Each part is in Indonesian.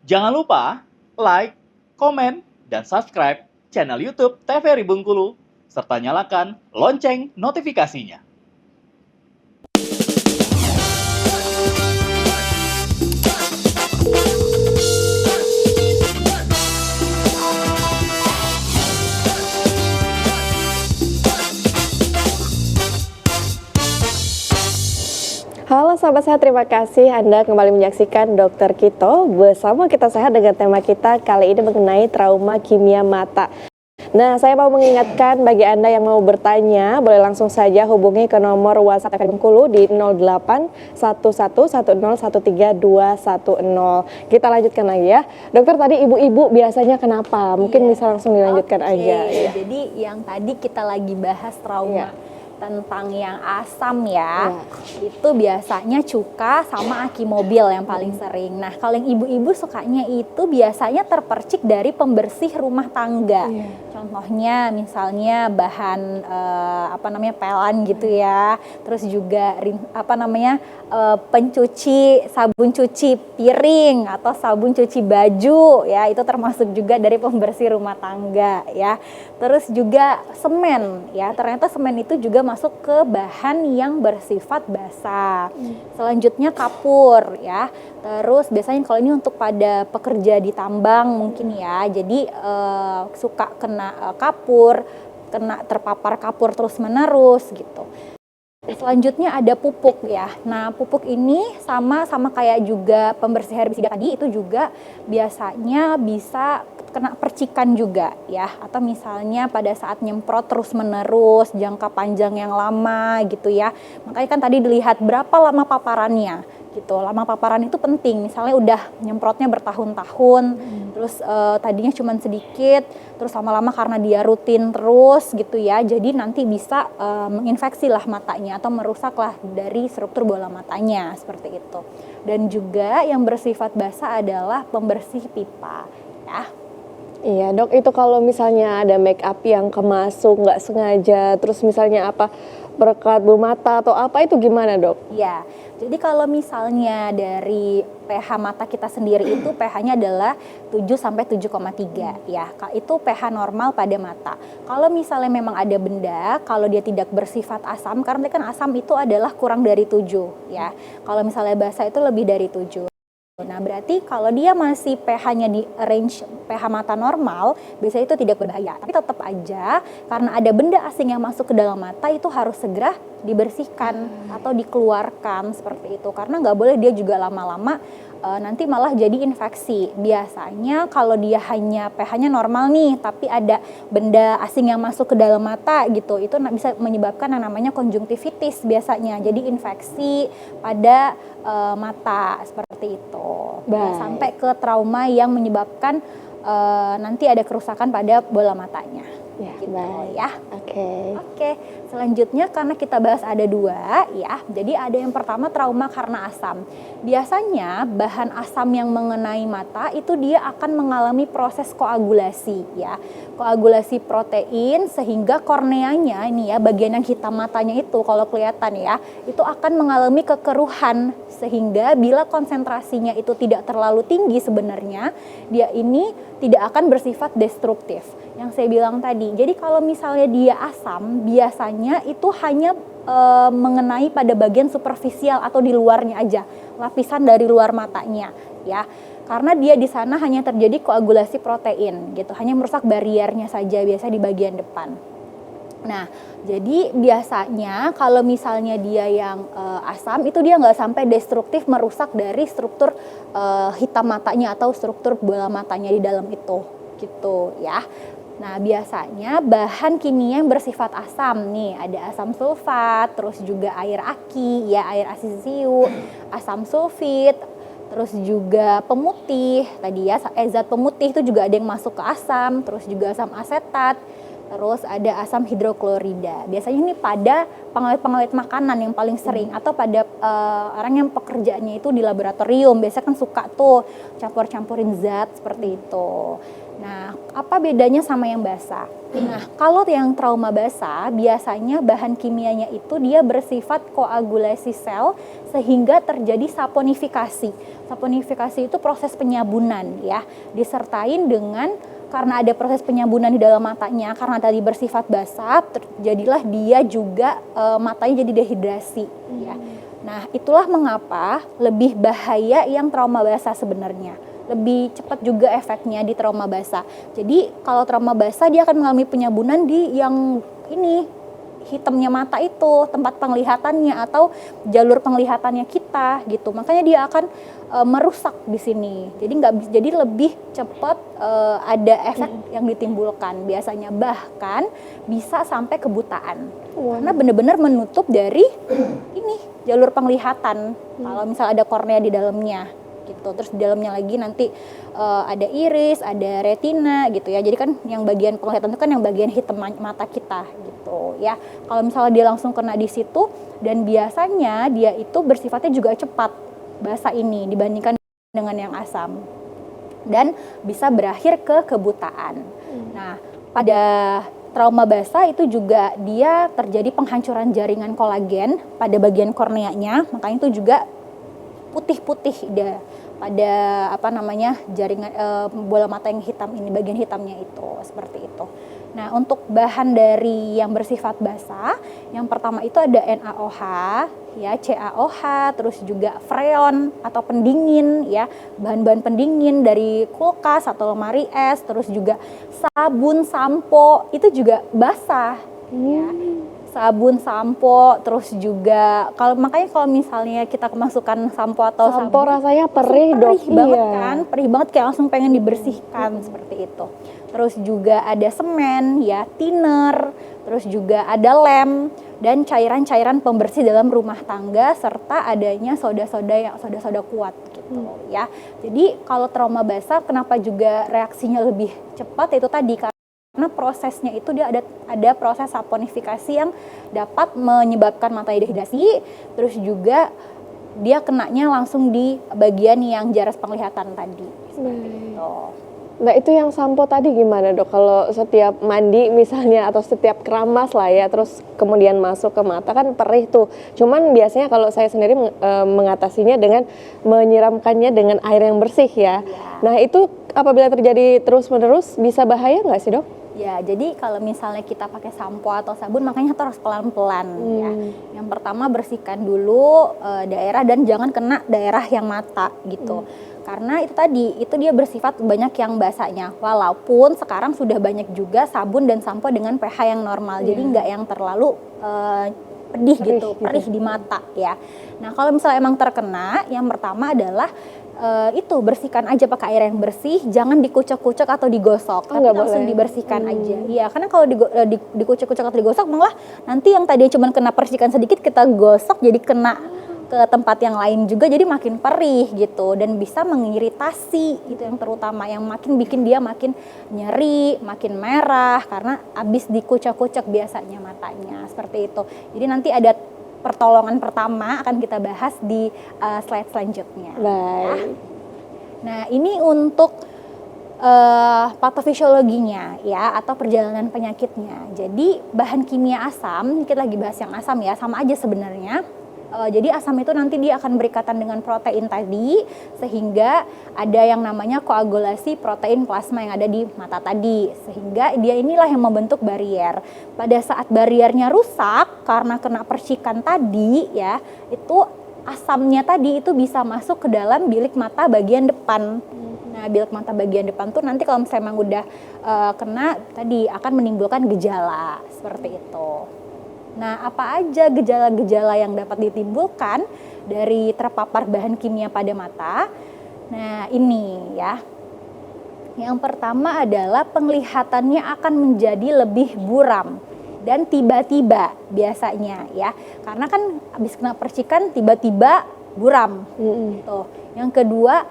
Jangan lupa like, komen, dan subscribe channel YouTube TVRI Bengkulu, serta nyalakan lonceng notifikasinya. Halo sahabat sehat, terima kasih Anda kembali menyaksikan Dokter Kito bersama Kita Sehat dengan tema kita kali ini mengenai trauma kimia mata. Nah, saya mau mengingatkan bagi Anda yang mau bertanya, boleh langsung saja hubungi ke nomor WhatsApp TVRI Bengkulu di 08 11 10 13 210. Kita lanjutkan lagi ya. Dokter, tadi ibu-ibu biasanya kenapa? Mungkin bisa langsung dilanjutkan aja. Ya. Jadi yang tadi kita lagi bahas trauma tentang yang asam ya, itu biasanya cuka sama aki mobil yang paling sering. Nah, kalau yang ibu-ibu sukanya itu biasanya terpercik dari pembersih rumah tangga. Contohnya misalnya bahan pelan gitu ya. Terus juga pencuci, sabun cuci piring atau sabun cuci baju ya, itu termasuk juga dari pembersih rumah tangga ya. Terus juga semen ya, ternyata semen itu juga masuk ke bahan yang bersifat basah. Selanjutnya kapur ya. Terus biasanya kalau ini untuk pada pekerja di tambang mungkin ya, jadi suka kena kapur, terpapar kapur terus menerus gitu. Selanjutnya ada pupuk ya. Nah, pupuk ini sama kayak juga pembersih herbisida tadi, itu juga biasanya bisa kena percikan juga ya, atau misalnya pada saat nyemprot terus menerus jangka panjang yang lama gitu ya. Makanya kan tadi dilihat berapa lama paparannya gitu. Lama paparan itu penting. Misalnya udah nyemprotnya bertahun-tahun, terus tadinya cuma sedikit, terus lama-lama karena dia rutin terus gitu ya, jadi nanti bisa menginfeksi lah matanya atau merusak lah dari struktur bola matanya seperti itu. Dan juga yang bersifat basah adalah pembersih pipa ya. Iya dok, itu kalau misalnya ada make up yang kemasuk nggak sengaja, terus misalnya berkat bulu mata atau apa, itu gimana dok? Iya, jadi kalau misalnya dari pH mata kita sendiri itu pH-nya adalah 7 sampai 7,3 ya. Itu pH normal pada mata. Kalau misalnya memang ada benda, kalau dia tidak bersifat asam, karena kan asam itu adalah kurang dari 7 ya. Kalau misalnya basah itu lebih dari 7. Nah, berarti kalau dia masih pH-nya di range pH mata normal, biasanya itu tidak berbahaya. Tapi tetap aja, karena ada benda asing yang masuk ke dalam mata, itu harus segera dibersihkan atau dikeluarkan seperti itu. Karena nggak boleh dia juga lama-lama nanti malah jadi infeksi. Biasanya kalau dia hanya pH-nya normal nih, tapi ada benda asing yang masuk ke dalam mata gitu, itu bisa menyebabkan yang namanya konjungtivitis biasanya. Jadi infeksi pada mata seperti itu. Sampai ke trauma yang menyebabkan nanti ada kerusakan pada bola matanya. Ya, gitu baik. Ya. Oke. Selanjutnya karena kita bahas ada dua ya. Jadi ada yang pertama trauma karena asam. Biasanya bahan asam yang mengenai mata itu dia akan mengalami proses koagulasi ya. Koagulasi protein sehingga korneanya ini ya, bagian yang hitam matanya itu kalau kelihatan ya, itu akan mengalami kekeruhan sehingga bila konsentrasinya itu tidak terlalu tinggi sebenarnya, dia ini tidak akan bersifat destruktif. Yang saya bilang tadi, jadi kalau misalnya dia asam, biasanya itu hanya mengenai pada bagian superficial atau di luarnya aja, lapisan dari luar matanya, ya. Karena dia di sana hanya terjadi koagulasi protein, gitu, hanya merusak bariernya saja, biasa di bagian depan. Nah, jadi biasanya kalau misalnya dia yang asam, itu dia nggak sampai destruktif merusak dari struktur hitam matanya atau struktur bola matanya di dalam itu, gitu ya. Nah, biasanya bahan kimia yang bersifat asam nih, ada asam sulfat, terus juga air aki, ya air asisiu, asam sulfit, terus juga pemutih, tadi ya zat pemutih itu juga ada yang masuk ke asam, terus juga asam asetat, terus ada asam hidroklorida. Biasanya ini pada pengawet-pengawet makanan yang paling sering, atau pada orang yang pekerjaannya itu di laboratorium. Biasanya kan suka tuh campur-campurin zat seperti itu. Nah, apa bedanya sama yang basah? Nah, kalau yang trauma basah, biasanya bahan kimianya itu dia bersifat koagulasi sel sehingga terjadi saponifikasi. Saponifikasi itu proses penyabunan ya, disertain dengan karena ada proses penyabunan di dalam matanya, karena tadi bersifat basah, terjadilah dia juga matanya jadi dehidrasi ya. Nah, itulah mengapa lebih bahaya yang trauma basah sebenarnya. Lebih cepat juga efeknya di trauma basah. Jadi kalau trauma basah dia akan mengalami penyabunan di yang ini hitamnya mata itu, tempat penglihatannya atau jalur penglihatannya kita gitu. Makanya dia akan merusak di sini. Jadi lebih cepat ada efek yang ditimbulkan. Biasanya bahkan bisa sampai kebutaan. Karena benar-benar menutup dari ini jalur penglihatan. Kalau misal ada kornea di dalamnya gitu. Terus di dalamnya lagi nanti ada iris, ada retina gitu ya. Jadi kan yang bagian penglihatan itu kan yang bagian hitam mata kita gitu ya. Kalau misalnya dia langsung kena di situ, dan biasanya dia itu bersifatnya juga cepat basah ini dibandingkan dengan yang asam. Dan bisa berakhir ke kebutaan. Nah, pada trauma basah itu juga dia terjadi penghancuran jaringan kolagen pada bagian korneanya, makanya itu juga putih-putih dia pada jaringan bola mata yang hitam ini, bagian hitamnya itu seperti itu. Nah, untuk bahan dari yang bersifat basah, yang pertama itu ada NaOH, ya, CaOH, terus juga freon atau pendingin, ya, bahan-bahan pendingin dari kulkas atau lemari es, terus juga sabun, sampo, itu juga basah, ya. Sabun, sampo, terus juga makanya kalau misalnya kita kemasukan sampo atau Sampo sabun, rasanya perih, Dok. banget Iya. kan, perih banget kayak langsung pengen dibersihkan seperti itu. Terus juga ada semen, ya, thinner, terus juga ada lem dan cairan-cairan pembersih dalam rumah tangga serta adanya soda kuat gitu ya. Jadi kalau trauma basah kenapa juga reaksinya lebih cepat itu tadi karena prosesnya itu dia ada proses saponifikasi yang dapat menyebabkan mata dehidrasi, terus juga dia kenanya langsung di bagian yang jaras penglihatan tadi. Seperti itu. Nah, itu yang sampo tadi gimana, Dok? Kalau setiap mandi misalnya atau setiap keramas lah ya, terus kemudian masuk ke mata kan perih tuh. Cuman biasanya kalau saya sendiri mengatasinya dengan menyiramkannya dengan air yang bersih ya. Nah, itu apabila terjadi terus-menerus bisa bahaya nggak sih, Dok? Ya, jadi kalau misalnya kita pakai sampo atau sabun, makanya harus pelan-pelan ya. Yang pertama bersihkan dulu daerah dan jangan kena daerah yang mata gitu. Karena itu tadi, itu dia bersifat banyak yang basahnya. Walaupun sekarang sudah banyak juga sabun dan sampo dengan pH yang normal. Jadi nggak yang terlalu perih di mata ya. Nah, kalau misalnya emang terkena, yang pertama adalah itu bersihkan aja pakai air yang bersih, jangan dikucek-kucek atau digosok, tapi langsung dibersihkan aja. Iya, karena kalau dikucek-kucek atau digosok malah nanti yang tadinya cuma kena percikan sedikit kita gosok jadi kena ke tempat yang lain juga, jadi makin perih gitu dan bisa mengiritasi. Itu yang terutama yang makin bikin dia makin nyeri, makin merah karena abis dikucek-kucek biasanya matanya seperti itu. Jadi nanti ada pertolongan pertama akan kita bahas di slide selanjutnya. Baik. Nah, ini untuk patofisiologinya ya atau perjalanan penyakitnya. Jadi bahan kimia asam, kita lagi bahas yang asam ya, sama aja sebenarnya. Jadi asam itu nanti dia akan berikatan dengan protein tadi sehingga ada yang namanya koagulasi protein plasma yang ada di mata tadi, sehingga dia inilah yang membentuk barier. Pada saat bariernya rusak karena kena percikan tadi ya, itu asamnya tadi itu bisa masuk ke dalam bilik mata bagian depan. Nah, bilik mata bagian depan tuh nanti kalau misalnya emang udah kena tadi akan menimbulkan gejala seperti itu. Nah, apa aja gejala-gejala yang dapat ditimbulkan dari terpapar bahan kimia pada mata? Nah, ini ya. Yang pertama adalah penglihatannya akan menjadi lebih buram dan tiba-tiba biasanya ya. Karena kan habis kena percikan tiba-tiba buram. Tuh. Yang kedua,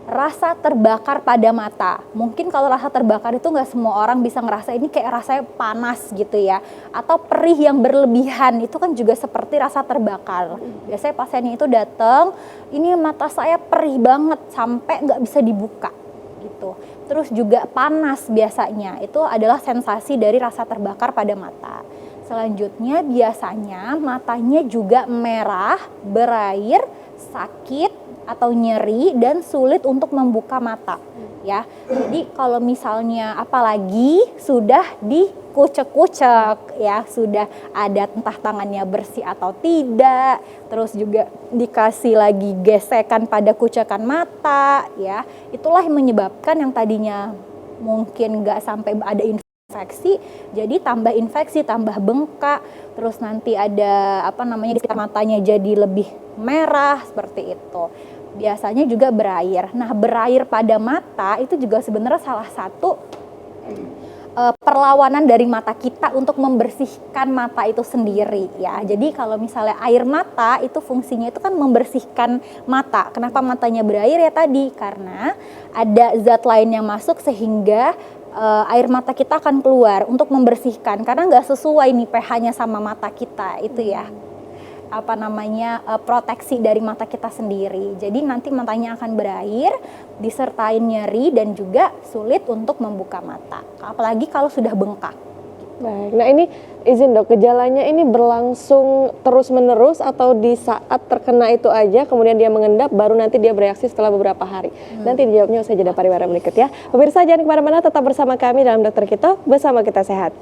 rasa terbakar pada mata. Mungkin kalau rasa terbakar itu nggak semua orang bisa ngerasa, ini kayak rasanya panas gitu ya. Atau perih yang berlebihan, itu kan juga seperti rasa terbakar. Biasanya pasiennya itu datang, ini mata saya perih banget sampai nggak bisa dibuka gitu. Terus juga panas biasanya, itu adalah sensasi dari rasa terbakar pada mata. Selanjutnya biasanya matanya juga merah, berair, sakit, atau nyeri dan sulit untuk membuka mata ya. Jadi kalau misalnya apalagi sudah dikucek-kucek ya, sudah ada entah tangannya bersih atau tidak, terus juga dikasih lagi gesekan pada kucekan mata ya, itulah yang menyebabkan yang tadinya mungkin nggak sampai ada infeksi, jadi tambah infeksi, tambah bengkak, terus nanti ada di sekitar matanya jadi lebih merah seperti itu. Biasanya juga berair. Nah, berair pada mata itu juga sebenarnya salah satu perlawanan dari mata kita untuk membersihkan mata itu sendiri ya. Jadi kalau misalnya air mata itu fungsinya itu kan membersihkan mata. Kenapa matanya berair ya tadi? Karena ada zat lain yang masuk sehingga air mata kita akan keluar untuk membersihkan, karena nggak sesuai nih pH-nya sama mata kita itu ya. Proteksi dari mata kita sendiri. Jadi nanti matanya akan berair, disertai nyeri dan juga sulit untuk membuka mata. Apalagi kalau sudah bengkak. Baik, nah ini izin dok, gejalanya ini berlangsung terus-menerus atau di saat terkena itu aja, kemudian dia mengendap, baru nanti dia bereaksi setelah beberapa hari? Nanti dijawabnya usai jeda pariwara berikut ya. Pemirsa jangan kemana-mana, tetap bersama kami dalam Dokter Kito, bersama kita sehat.